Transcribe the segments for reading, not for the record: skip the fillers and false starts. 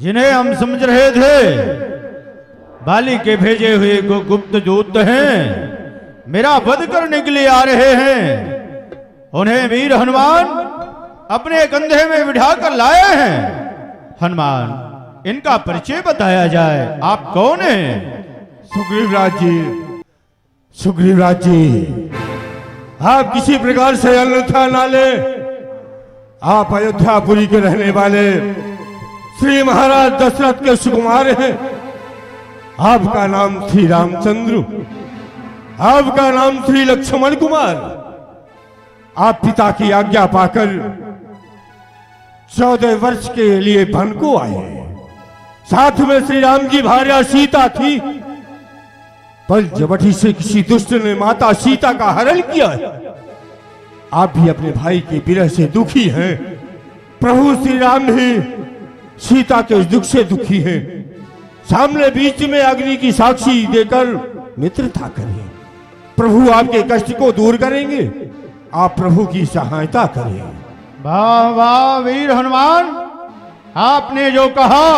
जिन्हें हम समझ रहे थे बाली के भेजे हुए गुप्त दूत हैं, मेरा वध करने के लिए आ रहे हैं। उन्हें वीर हनुमान अपने कंधे में बिठा कर लाए हैं। हनुमान, इनका परिचय बताया जाए, आप कौन हैं? सुग्रीवराज जी, सुग्रीवराज जी, आप किसी प्रकार से अन्यथा ना ले। आप अयोध्यापुरी के रहने वाले श्री महाराज दशरथ के सुकुमार हैं। आपका नाम श्री रामचंद्र, आपका नाम श्री लक्ष्मण कुमार। आप पिता की आज्ञा पाकर 14 वर्ष के लिए वन को आए। साथ में श्री राम की भार्या सीता थी, पर जबरदस्ती से किसी दुष्ट ने माता सीता का हरण किया है। आप भी अपने भाई के विरह से दुखी हैं। प्रभु श्री राम भी सीता के उस दुख से दुखी हैं। सामने बीच में अग्नि की साक्षी देकर मित्रता करें। प्रभु आपके कष्ट को दूर करेंगे। आप प्रभु की सहायता करें। वाह वाह वीर हनुमान, आपने जो कहा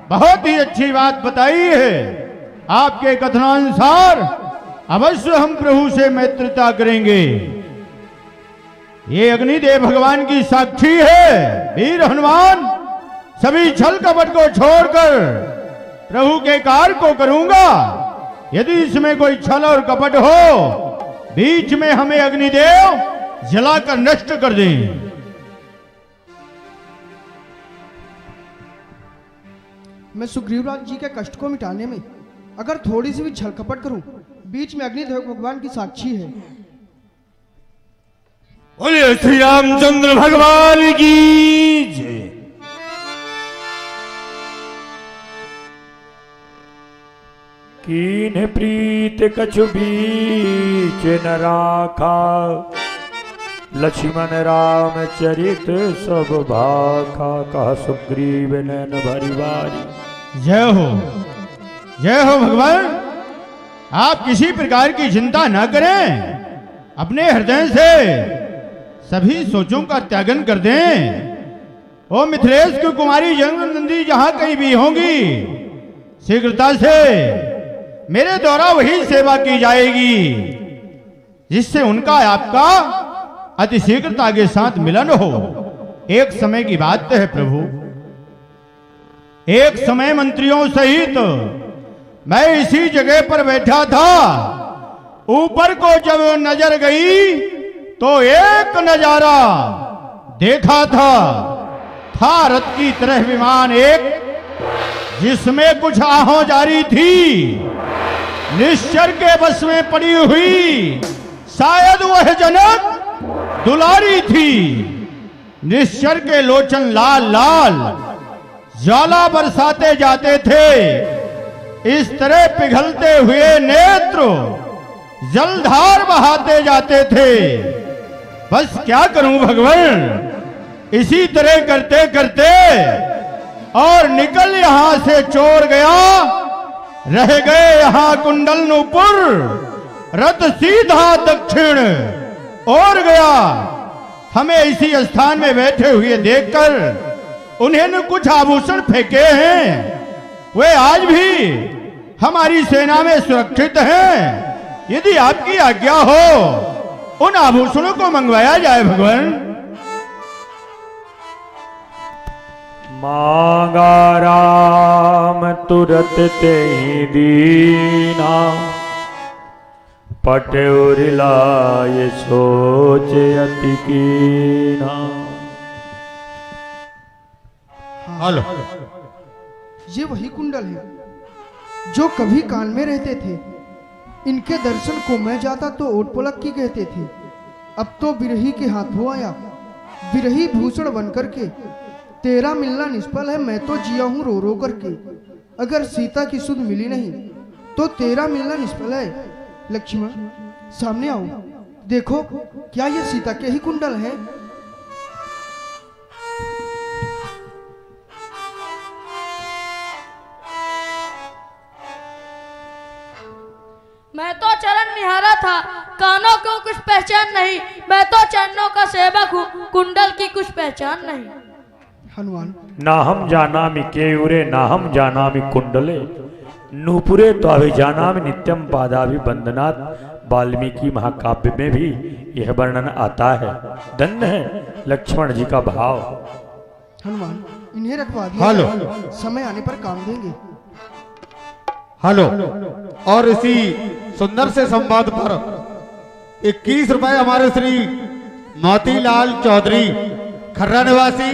बहुत ही अच्छी बात बताई है। आपके कथनानुसार अवश्य हम प्रभु से मित्रता करेंगे। ये अग्निदेव भगवान की साक्षी है। वीर हनुमान, सभी छल कपट को छोड़कर प्रभु के कार्य को करूंगा। यदि इसमें कोई छल और कपट हो, बीच में हमें अग्निदेव जलाकर नष्ट कर दें। मैं सुग्रीवराज जी के कष्ट को मिटाने में अगर थोड़ी सी भी छल कपट करूं, बीच में अग्निदेव भगवान की साक्षी है। बोलिए श्री रामचंद्र भगवान की जय। कीन प्रीत कछु बीच न राखा, लक्ष्मण राम चरित सब भाखा। कहा सुग्रीव नैन भरी बारी। जय हो, जय हो भगवान। आप किसी प्रकार की चिंता न करें। अपने हृदय से सभी सोचों का त्यागन कर दें। ओ मिथिलेश की कुमारी जंगनंदी जहां कहीं भी होंगी, शीघ्रता से मेरे द्वारा वही सेवा की जाएगी जिससे उनका आपका अति शीघ्रता के साथ मिलन हो। एक समय की बात है प्रभु, एक समय मंत्रियों सहित मैं इसी जगह पर बैठा था। ऊपर को जब नजर गई तो एक नजारा देखा था रथ की तरह विमान एक, जिसमें कुछ आहों जारी थी। निश्चर के बस में पड़ी हुई शायद वह जनक दुलारी थी। निश्चर के लोचन लाल लाल ज्वाला बरसाते जाते थे। इस तरह पिघलते हुए नेत्र जलधार बहाते जाते थे। बस क्या करूं भगवान, इसी तरह करते करते और निकल यहां से चोर गया। रह गए यहां कुंडल नूपुर, रथ सीधा दक्षिण और गया। हमें इसी स्थान में बैठे हुए देखकर उन्हें कुछ आभूषण फेंके हैं। वे आज भी हमारी सेना में सुरक्षित हैं। यदि आपकी आज्ञा हो उन आभूषणों को मंगवाया जाए भगवान। मांगा राम तुरत ते दीना, पटोर लाए सोच अति कीना। हेलो, ये वही कुंडल है जो कभी कान में रहते थे। इनके दर्शन को मैं जाता तो ओट पलक की कहते थे। अब तो बिरही के हाथों आया, बिरही भूषण बन करके। तेरा मिलना निष्फल है, मैं तो जिया हूं रो रो करके। अगर सीता की सुध मिली नहीं तो तेरा मिलना निष्फल है। लक्ष्मण सामने आओ, देखो क्या ये सीता के ही कुंडल हैं? मैं तो चरण निहारा था, कानों को कुछ पहचान नहीं। मैं तो चरणों का सेवक हूँ, कुंडल की कुछ पहचान नहीं। हनुमान नाहम जानामि केयूरे नाहम जानामि कुंडले नूपुरे तो अभिजानामि नित्यम पादाभिवंदनात्। वाल्मीकि महाकाव्य में भी यह वर्णन आता है। धन्य है लक्ष्मण जी का भाव। हनुमान इन्हें रखवा दिया हेलो। जाए, समय आने पर काम देंगे। हेलो। और इसी सुंदर से संवाद पर 21 रुपए हमारे श्री मोतीलाल चौधरी खर्रा निवासी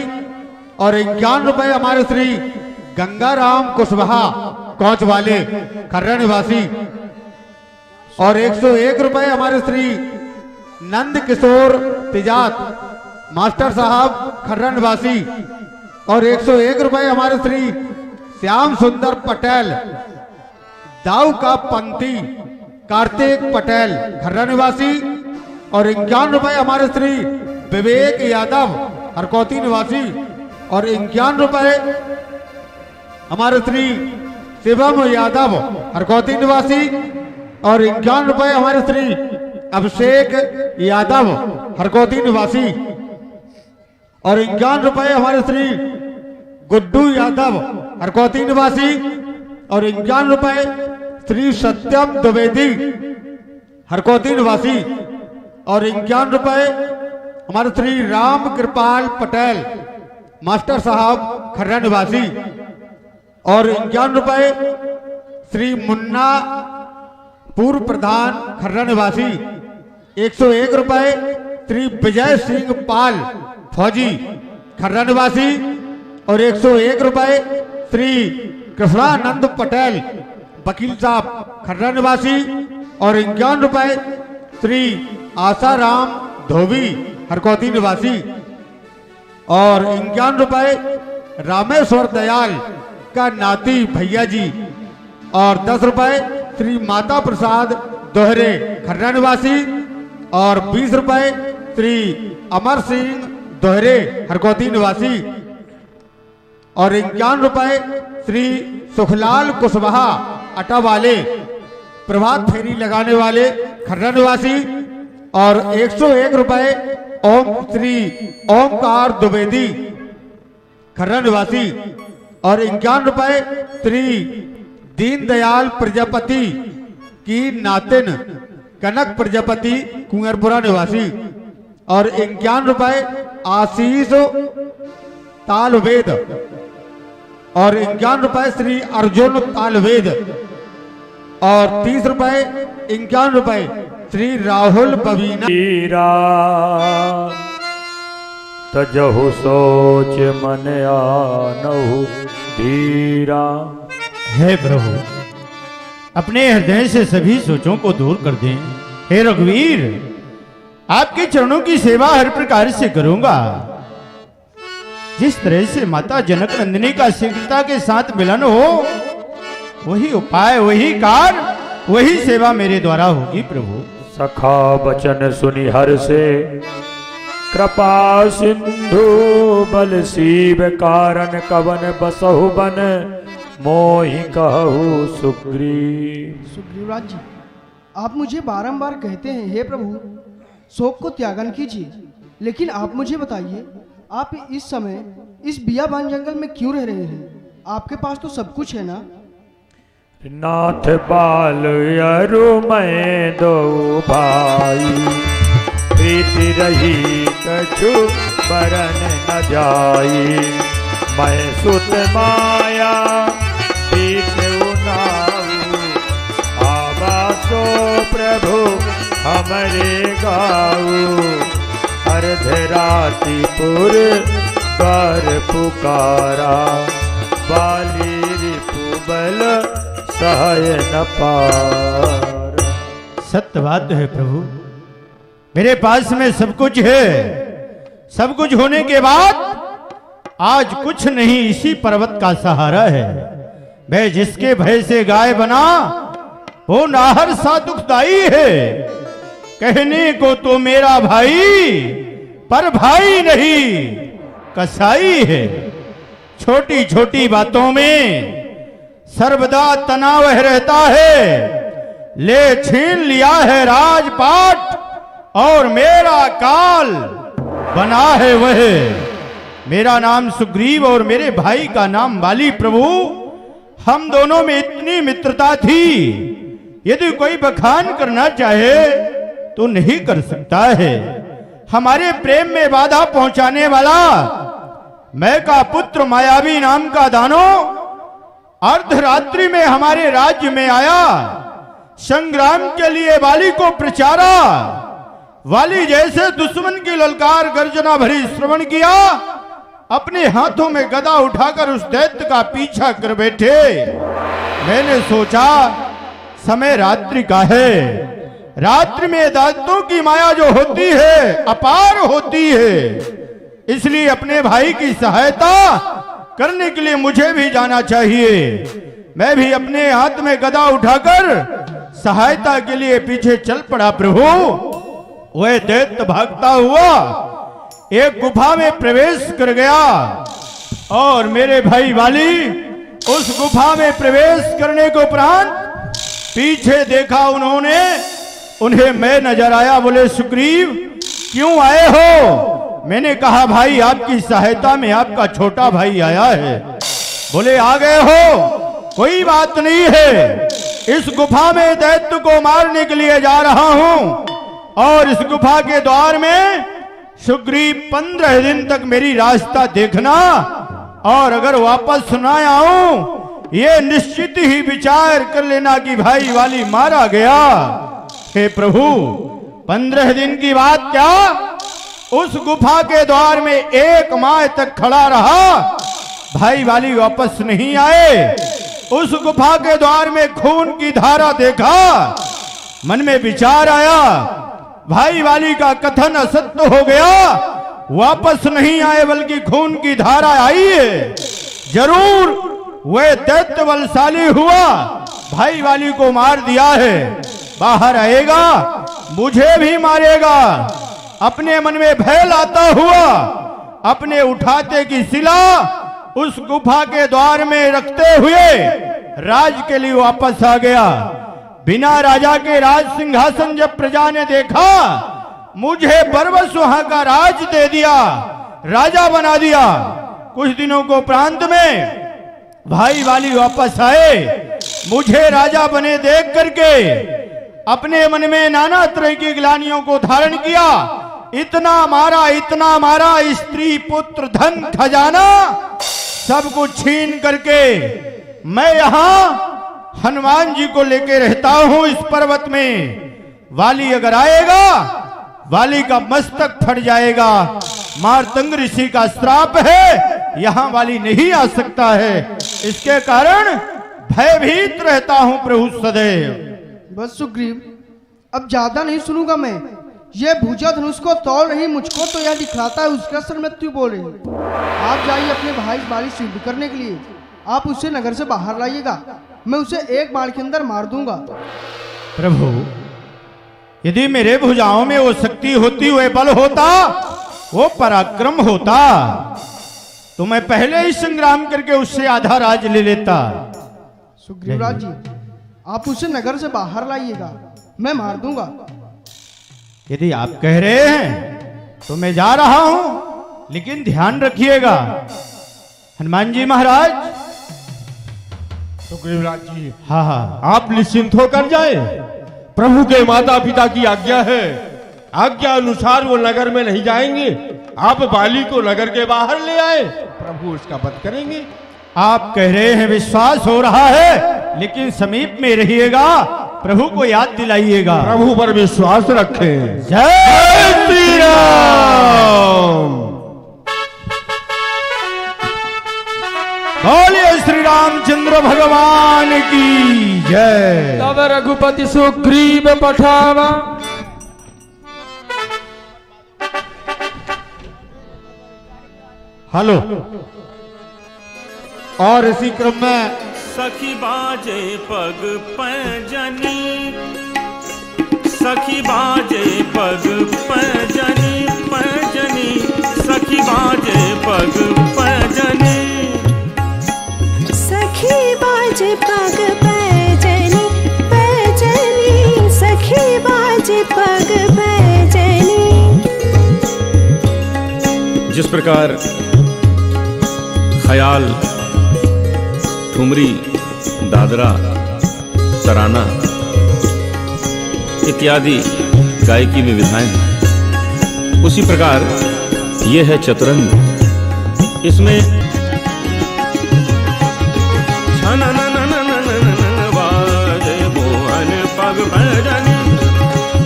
और 51 रुपए हमारे श्री गंगाराम कुशवाहा कोच वाले खर्रा निवासी और 101 रुपए हमारे श्री नंद किशोर तिजात मास्टर साहब खर्रा निवासी और 101 रुपए हमारे श्री श्याम सुंदर पटेल दाऊ का पंथी कार्तिक पटेल खर्रा निवासी और 51 रुपए हमारे श्री विवेक यादव हरकौती निवासी और 51 रुपए हमारे श्री शिवम यादव हरकौती निवासी और 51 रुपए हमारे श्री अभिषेक यादव हरकौती निवासी और 51 रुपए हमारे श्री गुड्डू यादव हरकौती निवासी और 51 रुपए श्री सत्यम द्विवेदी हरकौती निवासी और 51 रुपए हमारे श्री राम कृपाल पटेल मास्टर साहब खर्रा निवासी और 51 रुपए श्री मुन्ना पूर्व प्रधान खर्रा निवासी। 101 रुपए श्री विजय सिंह पाल फौजी खर्रा निवासी और 101 रुपए श्री कृष्णानंद पटेल वकील साहब खर्रा निवासी और 51 रुपए श्री आसाराम धोबी हरकौती निवासी और 51 रुपए रामेश्वर दयाल का नाती भैया जी और 10 रुपए श्री माता प्रसाद दोहरे खर्रा निवासी और 20 रुपए श्री अमर सिंह दोहरे हरकौती निवासी और 51 रुपए श्री सुखलाल कुशवाहा अटा वाले प्रभात फेरी लगाने वाले खर्रा निवासी और 101 रुपए ओम श्री ओमकार द्विवेदी खर्रा निवासी और 51 रुपए श्री दीनदयाल प्रजापति की नातिन कनक प्रजापति कुंवरपुरा निवासी और 51 रुपए आशीष तालवेद और 51 रुपए श्री अर्जुन तालवेद और 30 रुपए 51 रुपए श्री राहुल बवीना। तजहु सोच मन आनहु धीरा। हे प्रभु अपने हृदय से सभी सोचों को दूर कर दें। हे रघुवीर आपके चरणों की सेवा हर प्रकार से करूंगा। जिस तरह से माता जनक नंदिनी का शीघ्रता के साथ मिलन हो वही उपाय वही कार्य वही सेवा मेरे द्वारा होगी प्रभु। सखा बचन सुनि हर से कृपा सिंधु बल सीव कारण कवन बसहु बन मोहि कहु सुग्रीव। सुग्रीवराज जी आप मुझे बारंबार कहते हैं हे प्रभु शोक को त्यागन कीजिए, लेकिन आप मुझे बताइए आप इस समय इस बियाबान जंगल में क्यों रह रहे हैं? आपके पास तो सब कुछ है ना। नाथ बाल अरु मैं दो भाई प्रीति रही कछु बरन न जाई। मैं सुत माया पीत उनाऊ आवासो प्रभु हमरे गाऊ। अर्धराति पुर पर पुकारा बाली रिपु बल सहाय न पार। सत्य बात है प्रभु मेरे पास में सब कुछ है। सब कुछ होने के बाद आज कुछ नहीं इसी पर्वत का सहारा है। मैं जिसके भय से गाय बना वो नाहर सा दुखदाई है। कहने को तो मेरा भाई पर भाई नहीं कसाई है। छोटी छोटी बातों में सर्वदा तनाव रहता है। ले छीन लिया है राजपाट और मेरा काल बना है वह मेरा नाम सुग्रीव और मेरे भाई का नाम बाली। प्रभु, हम दोनों में इतनी मित्रता थी, यदि कोई बखान करना चाहे तो नहीं कर सकता है। हमारे प्रेम में बाधा पहुंचाने वाला मैं का पुत्र मायावी नाम का दानो अर्धरात्रि में हमारे राज्य में आया, संग्राम के लिए वाली को प्रचारा। वाली जैसे दुश्मन की ललकार गर्जना भरी श्रवण किया, अपने हाथों में गदा उठाकर उस दैत्य का पीछा कर बैठे। मैंने सोचा समय रात्रि का है, रात्रि में दैत्यों की माया जो होती है अपार होती है, इसलिए अपने भाई की सहायता करने के लिए मुझे भी जाना चाहिए। मैं भी अपने हाथ में गदा उठाकर सहायता के लिए पीछे चल पड़ा। प्रभु, वह दैत्य भागता हुआ एक गुफा में प्रवेश कर गया और मेरे भाई वाली उस गुफा में प्रवेश करने के उपरांत पीछे देखा उन्होंने, उन्हें मैं नजर आया। बोले, सुग्रीव क्यों आए हो? मैंने कहा, भाई आपकी सहायता में आपका छोटा भाई आया है। बोले, आ गए हो, कोई बात नहीं है, इस गुफा में दैत्य को मारने के लिए जा रहा हूं और इस गुफा के द्वार में सुग्रीव 15 दिन तक मेरी रास्ता देखना, और अगर वापस न आऊं ये निश्चित ही विचार कर लेना कि भाई वाली मारा गया। हे प्रभु, 15 दिन की बात क्या, उस गुफा के द्वार में 1 माह तक खड़ा रहा, भाई वाली वापस नहीं आए। उस गुफा के द्वार में खून की धारा देखा, मन में विचार आया, भाई वाली का कथन असत्य हो गया, वापस नहीं आए बल्कि खून की धारा आई है, जरूर वह दैत्य बलशाली हुआ, भाई वाली को मार दिया है, बाहर आएगा मुझे भी मारेगा। अपने मन में भय लाता हुआ अपने उठाते की शिला उस गुफा के द्वार में रखते हुए राज के लिए वापस आ गया। बिना राजा के राज सिंहासन जब प्रजा ने देखा, मुझे बरबस वहां का राज दे दिया, राजा बना दिया। कुछ दिनों को प्रांत में भाई वाली वापस आए, मुझे राजा बने देख करके अपने मन में नाना तरह की ग्लानियों को धारण किया। इतना मारा, स्त्री पुत्र धन खजाना सब कुछ छीन करके मैं यहां हनुमान जी को लेके रहता हूं इस पर्वत में। वाली अगर आएगा, वाली का मस्तक फट जाएगा। मारतंग ऋषि का श्राप है, यहां वाली नहीं आ सकता है, इसके कारण भयभीत रहता हूं प्रभु सदैव। बस सुग्रीव, अब ज्यादा नहीं सुनूंगा मैं। ये भुजा धनुष को तोड़ रही मुझको तो यह दिखलाता है उसका सर मृत्यु बोल रही। आप जाइए अपने भाई बाली सिद्ध करने के लिए, आप उसे नगर से बाहर लाइएगा, मैं उसे 1 बाण के अंदर मार दूंगा। प्रभु, यदि मेरे भुजाओं में वो शक्ति होती, वह बल होता, वो पराक्रम होता, तो मैं पहले ही संग्राम करके उससे आधा राज ले लेता। सुग्रीवराज जी, आप उसे नगर से बाहर लाइएगा, मैं मार दूंगा। यदि आप कह रहे हैं तो मैं जा रहा हूं, लेकिन ध्यान रखिएगा हनुमान जी महाराज। सुग्रीवराज जी, हाँ, आप निश्चिंत होकर जाए, प्रभु के माता पिता की आज्ञा है, आज्ञा अनुसार वो नगर में नहीं जाएंगे। आप बाली को नगर के बाहर ले आए, प्रभु उसका वध करेंगे। आप कह रहे हैं, विश्वास हो रहा है, लेकिन समीप में रहिएगा, प्रभु को याद दिलाइएगा। प्रभु पर विश्वास रखें। जय श्री राम। बोलिए श्री रामचंद्र भगवान की जय। तब रघुपति सुग्रीव पठावा, हेलो। और इसी क्रम में सखी बाजे पग पैजनी, सखी बाजे पग पैजनी, पैजनी सखी बाजे पग पैजनी, सखी बाजे पग पैजनी, पैजनी सखी बाजे पग पैजनी। जिस प्रकार ख्याल, ठुमरी, दादरा, तराना इत्यादि गायकी में विधाएं हैं। उसी प्रकार यह है चतुरंग। इसमें बाजे मोहन पग भजनी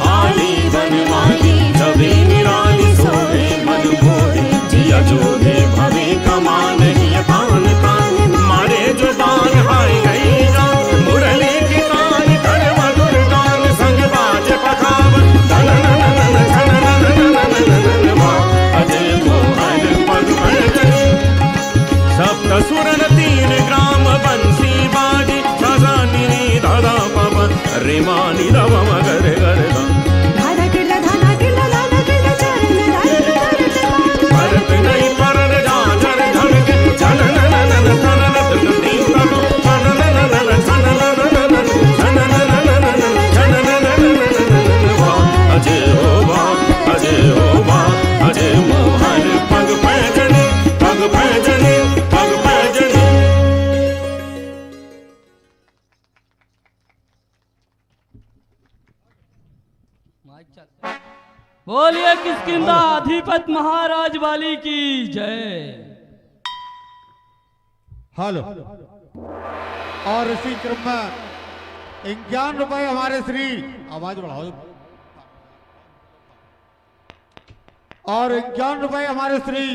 आली बन माली छवि निराली सोहे मन मोहे जिया जोधे भवे कमान हिय कान कान मारे जो बान हाय गई जान मुरली की तान कर मधुर गान संग बाजे पखाव धन अजय मोहन पग भजनी सप्त सुरन तीन ग्राम बंसी बाजी सजानी दादा पवन रेमानी दव मगर गर धारा किला धाना किला लाना किला चरण भरत नहीं परन झांझर धड़के झनन ननन तनन तीन तनु झनन ननन झनन ननन झनन ननन झनन ननन वाह अजय हो वाह अजय हो वाह अजय मोहन पग पैजनी पग पैजनी पग पैजनी। बोलिए किष्किंधा अधिपति महाराज वाली की जय। हेलो। और इसी क्रम में 51 रुपए हमारे श्री, आवाज बढ़ाओ, और 51 रुपए हमारे श्री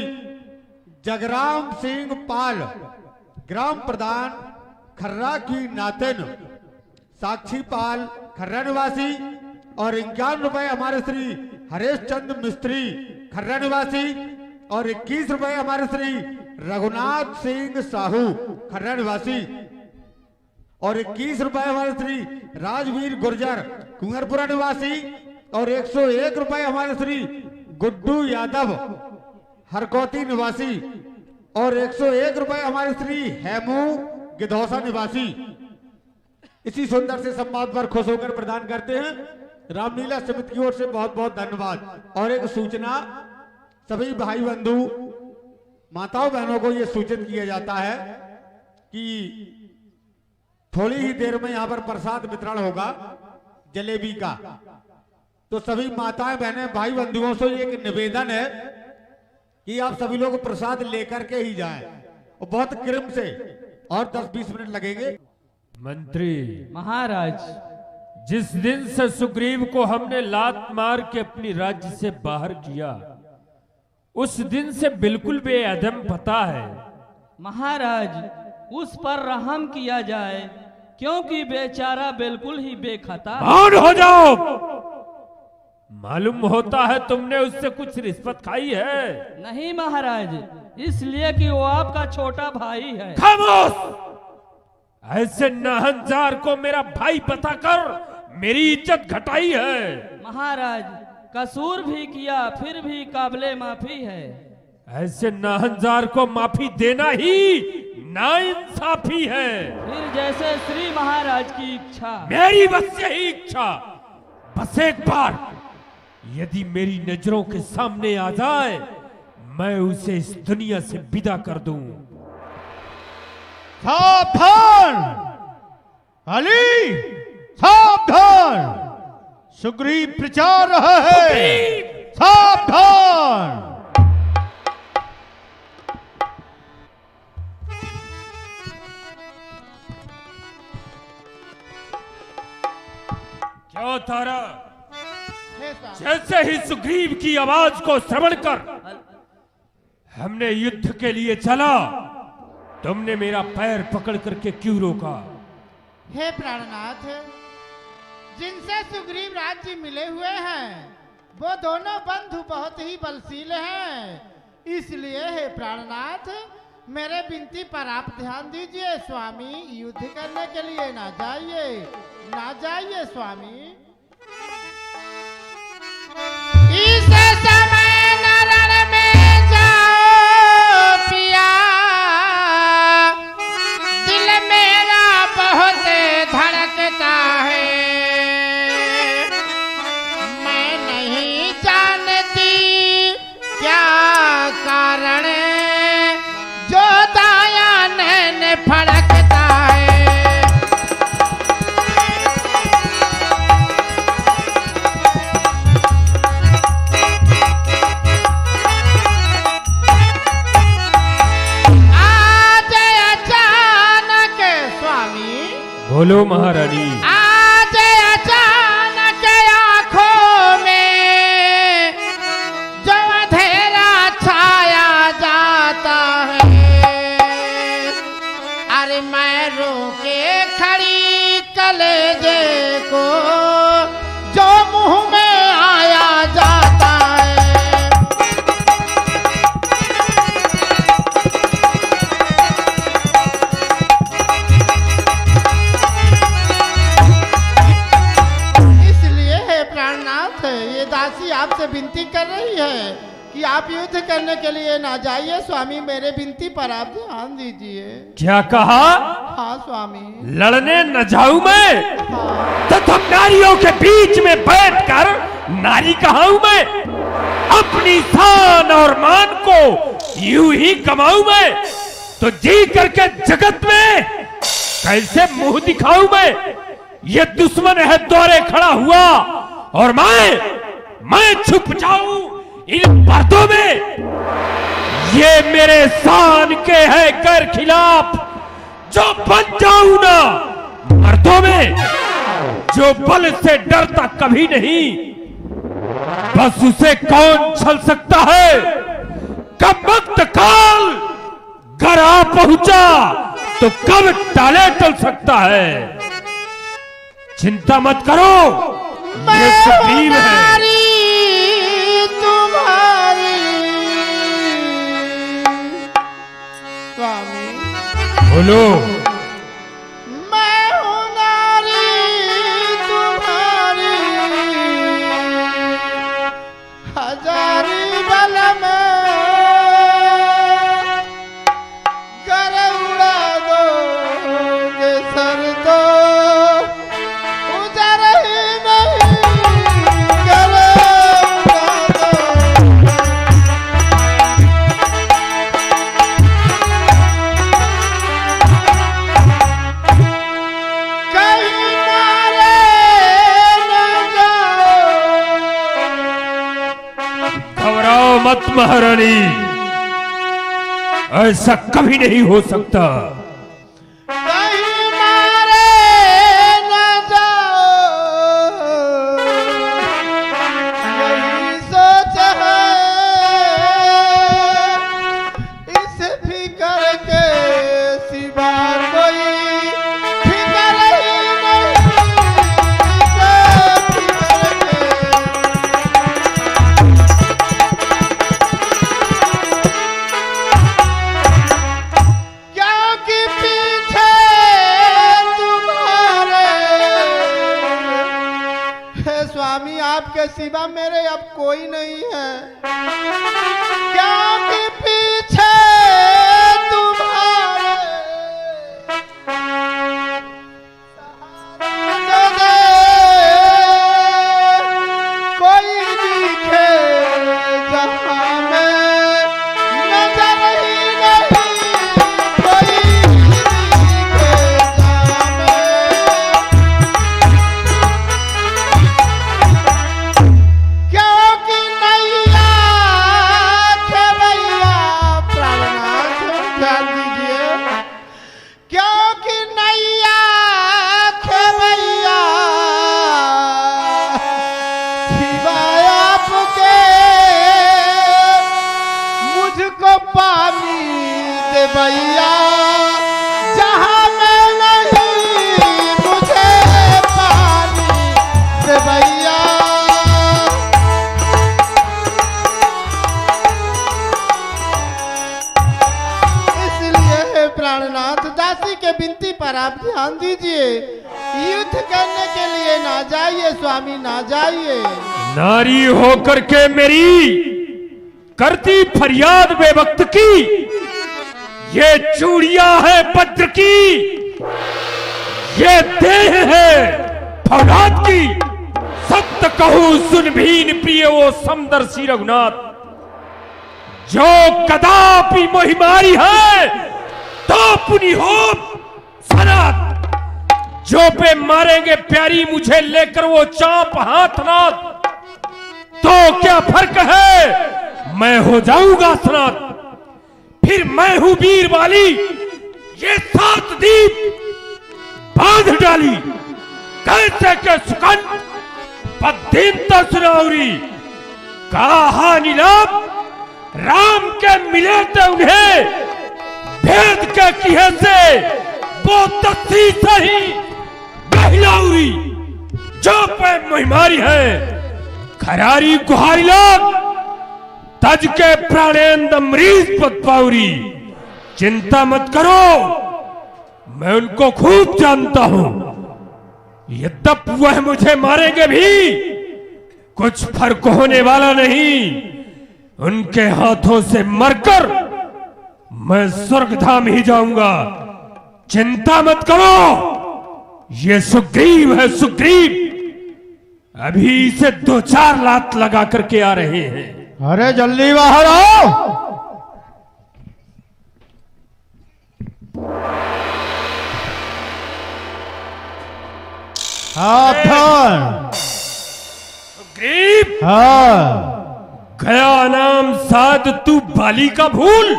जगराम सिंह पाल, ग्राम प्रधान खर्रा की नातिन साक्षी पाल खर्रा निवासी, और 51 रुपए हमारे श्री हरेश चंद मिस्त्री खर्रा निवासी, और 21 रुपए हमारे श्री रघुनाथ सिंह साहू खर्रा निवासी, और 21 रुपए हमारे श्री राजवीर गुर्जर कुंवरपुरा निवासी, और 101 रुपए हमारे श्री गुड्डू यादव हरकौती निवासी, और 101 रुपए हमारे श्री हेमू गिधौसा निवासी। इसी सुंदर से सम्मान पर खुश होकर प्रदान करते हैं। रामलीला समिति की ओर से बहुत बहुत धन्यवाद। और एक सूचना, सभी भाई बंधु माताओं बहनों को यह सूचित किया जाता है कि थोड़ी ही देर में यहाँ पर प्रसाद वितरण होगा जलेबी का। तो सभी माताएं बहनें भाई बंधुओं से एक निवेदन है कि आप सभी लोग प्रसाद लेकर के ही जाएं, और बहुत क्रम से, और 10-20 मिनट लगेंगे। मंत्री महाराज, जिस दिन से सुग्रीव को हमने लात मार के अपनी राज्य से बाहर किया, उस दिन से बिल्कुल बेअदम पता है। महाराज उस पर रहम किया जाए, क्योंकि बेचारा बिल्कुल ही बेखता। मौन हो जाओ। मालूम होता है तुमने उससे कुछ रिश्वत खाई है। नहीं महाराज, इसलिए कि वो आपका छोटा भाई है। खामोश। ऐसे नाहंजार को मेरा भाई बताकर मेरी इज्जत घटाई है। महाराज कसूर भी किया, फिर भी काबिले माफी है। ऐसे नाहंजार को माफी देना ही नाइंसाफी है। फिर जैसे श्री महाराज की इच्छा। मेरी बस यही इच्छा, बस एक बार यदि मेरी नजरों के सामने आ जाए, मैं उसे इस दुनिया से विदा कर दूं। सावधान अली, सावधान, सुग्रीव प्रचार रहा है, सावधान। क्यों तारा? जैसे ही सुग्रीव की आवाज को श्रवण कर हमने युद्ध के लिए चला, तुमने मेरा पैर पकड़ करके क्यों रोका? हे प्राणनाथ, जिनसे सुग्रीव राज्य मिले हुए हैं वो दोनों बंधु बहुत ही बलशील हैं, इसलिए हे प्राणनाथ मेरे विनती पर आप ध्यान दीजिए। स्वामी, युद्ध करने के लिए ना जाइए, ना जाइए स्वामी। इस समय नरण में जाओ पिया, दिल मेरा बहुत धड़कता है। मैं नहीं जानती क्या कारण जो बोलो महारानी। आज अचानक आंखों में जो अंधेरा छाया जाता है, अरे मैं रोके खड़ी कलेजे को जो मुंह में आया जाता है। इसलिए है प्राणनाथ, ये दासी आपसे विनती कर रही है कि आप युद्ध करने के लिए ना जाइए। स्वामी मेरे विनती पर आप ध्यान दीजिए। क्या कहा? हाँ स्वामी। लड़ने न जाऊं मैं? हाँ। तो तुम नारियों के बीच में बैठकर नारी कहाऊं मैं? अपनी शान और मान को यूं ही कमाऊं मैं? तो जी करके जगत में कैसे मुंह दिखाऊं मैं? ये दुश्मन है द्वारे खड़ा हुआ और मैं छुप जाऊं इन पर्दों में? ये मेरे शान के है कर खिलाफ जो बन जाऊं ना मर्दों में। जो बल से डरता कभी नहीं, बस उसे कौन छल सकता है? कब वक्त काल घर आ पहुंचा तो कब टाले टल सकता है? चिंता मत करो, ये सुग्रीव है। स्वामी बोलो। मैं हूँ नारी तुम्हारी, हजारी बल में गर उड़ा दोगे सर तो उजर ही नहीं, गर उड़ा दो। कहीं मारे न जाओ। घबराओ मत महारानी, ऐसा कभी नहीं हो सकता। कहीं मारे न जाओ, यही सोच है इस फिकर के सिवा कोई फिकर ही नहीं। इस फिकर के क्योंकि पीछे तुम्हारे हे स्वामी आपके सिवा मेरे अब कोई नहीं है। क्योंकि पीछे तुम्हारे सहारा दे कोई दिखे जहां में नजर ही नहीं, कोई दिखे जहां में। क्योंकि नैया खेवैया प्राणनाथ ध्यान दीजिए। क्योंकि नैया खेवैया सिवाय आपके मुझको पानी दे भैया, जहां मैं नहीं मुझे पानी दे भैया। इसलिए हे प्राणनाथ दासी के विनती पर आप ध्यान दीजिए। युद्ध करने के लिए ना जाइए स्वामी, ना जाइए। नारी होकर के मेरी करती फरियाद बेवक्त की, ये चूड़ियां है वज्र की, ये देह है फौलाद की। सत्य कहूं सुन भीन प्रिय वो समदर्शी रघुनाथ, जो कदापि मोहिमारी है तो पुनि हो सनात। जो पे मारेंगे प्यारी मुझे लेकर वो चांप हाथ नाथ, तो क्या फर्क है मैं हो जाऊंगा सनात। फिर मैं हूं वीर वाली, ये 7 दीप बांध डाली कैसे के सुकंठ पद्दीनता सुनाउरी कहा नीलाम राम के मिले थे उन्हें भेद के किहे से वो तस्सी सही बहलाउरी जो पे महिमारी है खरारी गुहारी लोग तज के प्राणेंद मरीज पद पाउरी चिंता मत करो मैं उनको खूब जानता हूं यद्यप वह मुझे मारेंगे भी कुछ फर्क होने वाला नहीं उनके हाथों से मरकर मैं स्वर्गधाम ही जाऊंगा चिंता मत करो ये सुग्रीव है सुग्रीव अभी से 2-4 लात लगा करके आ रहे हैं अरे जल्दी बाहर आओ सुग्रीव हाँ गया नाम साध तू बाली का भूल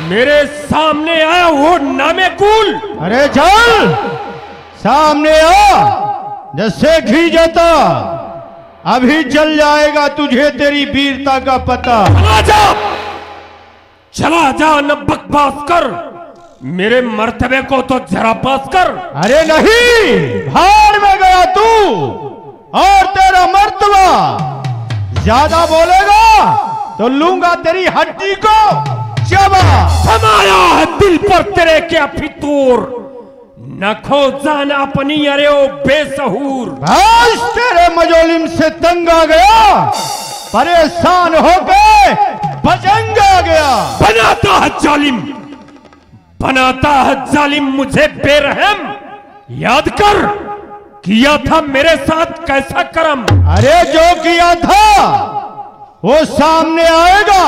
मेरे सामने आया वो नामे कुल अरे चल सामने आ जैसे घी जाता अभी चल जाएगा तुझे तेरी वीरता का पता चला जा न बकवास कर मेरे मर्तबे को तो जरा पास कर अरे नहीं भाड़ में गया तू और तेरा मर्तबा ज्यादा बोलेगा तो लूंगा तेरी हड्डी को चबा समाया है दिल पर तेरे क्या फितूर न खो जान अपनी अरे ओ बेसहूर बस तेरे मजोलिम से तंग आ गया परेशान होके बजंग आ गया बनाता है जालिम मुझे बेरहम याद कर किया था मेरे साथ कैसा करम अरे जो किया था वो सामने आएगा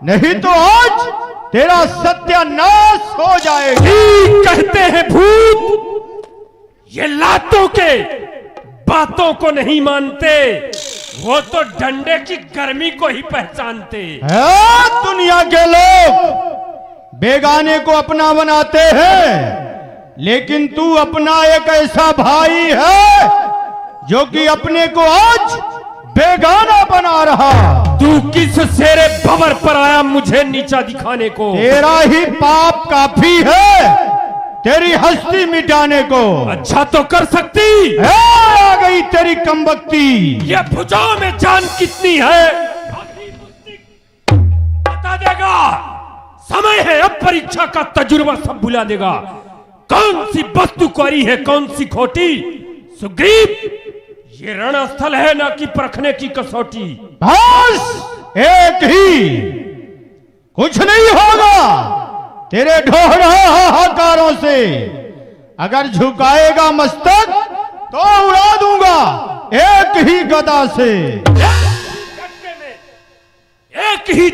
नहीं तो आज तेरा सत्यानाश हो जाएगा कहते हैं भूत ये लातों के बातों को नहीं मानते वो तो डंडे की गर्मी को ही पहचानते दुनिया के लोग बेगाने को अपना बनाते हैं लेकिन तू अपना एक ऐसा भाई है जो कि अपने को आज बेगाना बना रहा तू किस शेरे भंवर पर आया मुझे नीचा दिखाने को तेरा ही पाप काफी है तेरी हस्ती मिटाने को अच्छा तो कर सकती आ गई तेरी कमबख्ती ये भुजाओं में जान कितनी है बता देगा समय है अब परीक्षा का तजुर्बा सब भुला देगा कौन सी वस्तु कोरी है कौन सी खोटी सुग्रीव ये रणस्थल है ना कि परखने की कसौटी बस एक ही कुछ नहीं होगा तेरे ढोहरा हाहाकारों से अगर झुकाएगा मस्तक तो उड़ा दूंगा एक ही गदा से एक ही